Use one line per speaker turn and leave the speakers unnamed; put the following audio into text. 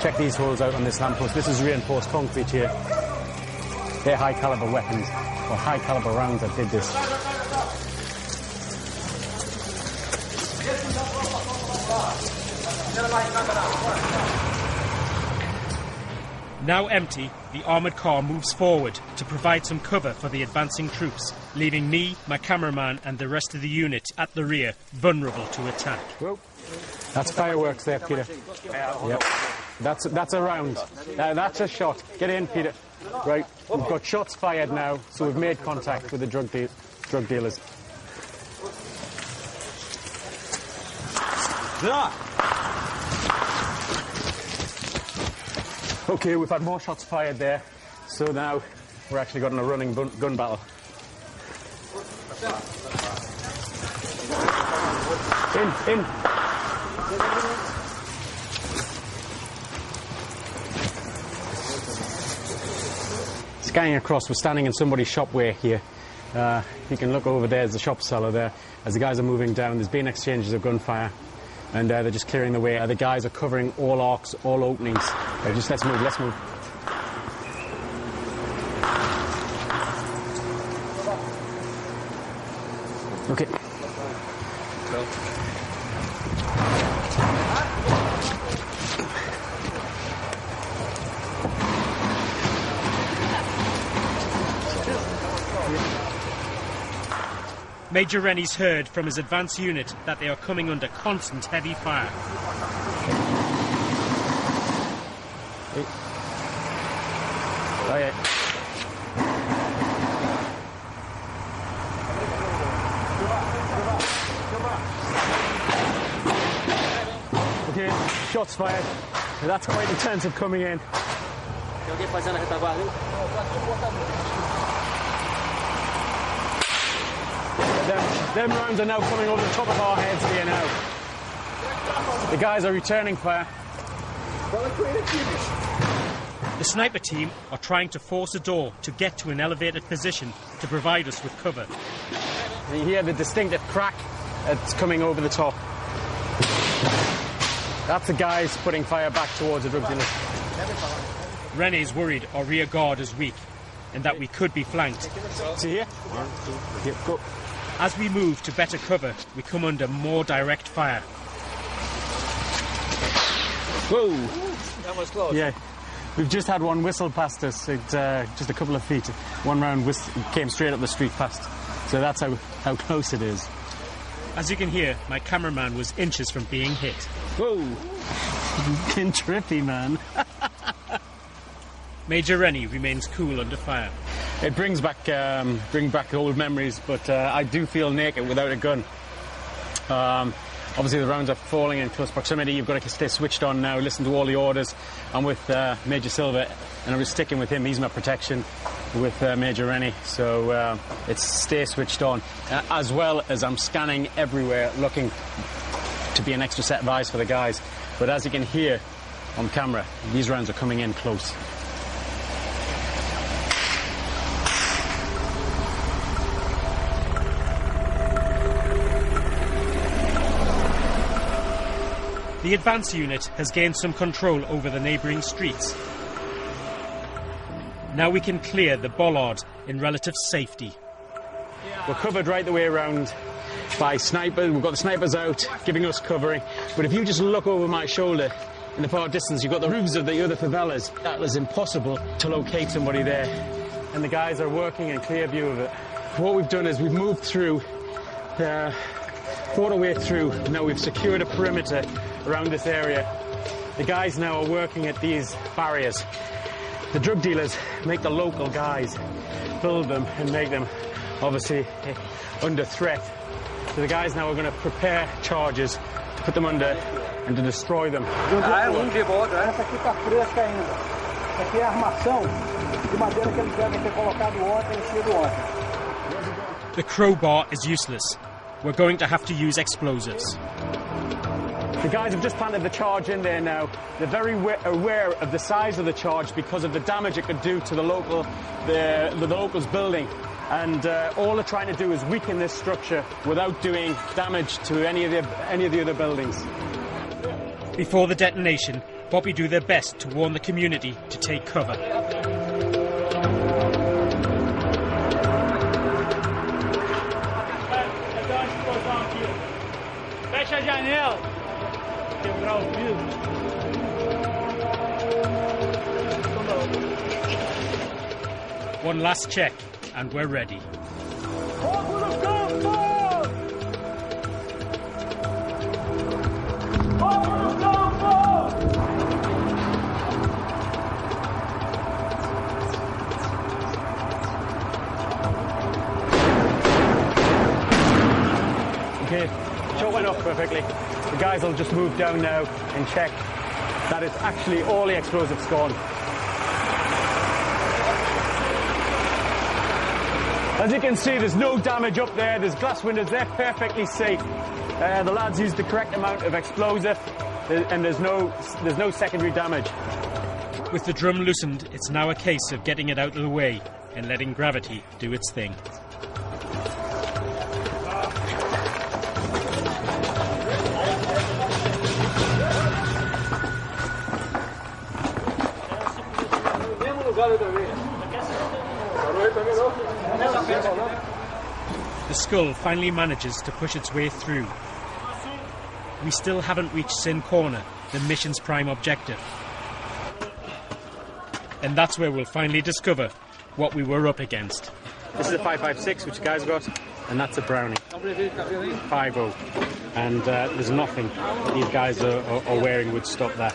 Check these holes out on this lamppost. This is reinforced concrete here. They're high caliber weapons, or high caliber rounds that did this.
Now empty, the armoured car moves forward to provide some cover for the advancing troops, leaving me, my cameraman and the rest of the unit at the rear vulnerable to attack.
That's fireworks there, Peter. Yep. That's a round. That's a shot. Get in, Peter. Right, we've got shots fired now, so we've made contact with the drug dealers. Okay, we've had more shots fired there, so now we're actually got in a running gun battle. In. Scanning across, we're standing in somebody's shopway here. You can look over there, there's the shop cellar there. As the guys are moving down, there's been exchanges of gunfire, and they're just clearing the way. The guys are covering all arcs, all openings. Just let's move. Okay.
Major Rennie's heard from his advance unit that they are coming under constant heavy fire.
Oh, yeah. Okay, shots fired. That's quite intensive coming in. Them rounds are now coming over the top of our heads here now. The guys are returning fire.
The sniper team are trying to force a door to get to an elevated position to provide us with cover.
And you hear the distinctive crack that's coming over the top. That's the guys putting fire back towards the drug dealers.
Rene's worried our rear guard is weak and that we could be flanked.
See here? Here, go.
As we move to better cover, we come under more direct fire.
Whoa! That was close. Yeah, we've just had one whistle past us. It's just a couple of feet. One round came straight up the street past. So that's how close it is.
As you can hear, my cameraman was inches from being hit.
Whoa! Fucking trippy, man.
Major Rennie remains cool under fire.
It brings back old memories, but I do feel naked without a gun. Obviously the rounds are falling in close proximity. You've got to stay switched on now, listen to all the orders. I'm with Major Silver, and I'm just sticking with him. He's my protection with Major Rennie, so it's stay switched on. As well as I'm scanning everywhere, looking to be an extra set of eyes for the guys. But as you can hear on camera, these rounds are coming in close.
The advance unit has gained some control over the neighbouring streets. Now we can clear the bollard in relative safety.
We're covered right the way around by snipers. We've got the snipers out, giving us covering. But if you just look over my shoulder, in the far distance, you've got the roofs of the other favelas. That was impossible to locate somebody there. And the guys are working in clear view of it. What we've done is we've moved through, fought our way through. Now we've secured a perimeter around this area. The guys now are working at these barriers. The drug dealers make the local guys build them and make them obviously under threat. So the guys now are going to prepare charges to put them under and to destroy them.
The crowbar is useless. We're going to have to use explosives.
The guys have just planted the charge in there now. They're very aware of the size of the charge because of the damage it could do to the locals' building. And all they're trying to do is weaken this structure without doing damage to any of the other buildings.
Before the detonation, BOPE do their best to warn the community to take cover.
Fecha a janela! Quebrar o vidro.
One last check, and we're ready.
Okay, shot went off perfectly. The guys will just move down now and check that it's actually all the explosives gone. As you can see, there's no damage up there. There's glass windows. They're perfectly safe. The lads used the correct amount of explosive, and there's no secondary damage.
With the drum loosened, it's now a case of getting it out of the way and letting gravity do its thing. The skull finally manages to push its way through. We still haven't reached Sin Corner, the mission's prime objective. And that's where we'll finally discover what we were up against.
This is a 5.56, which the guys got, and that's a Brownie. 5.0. And there's nothing that these guys are wearing would stop that.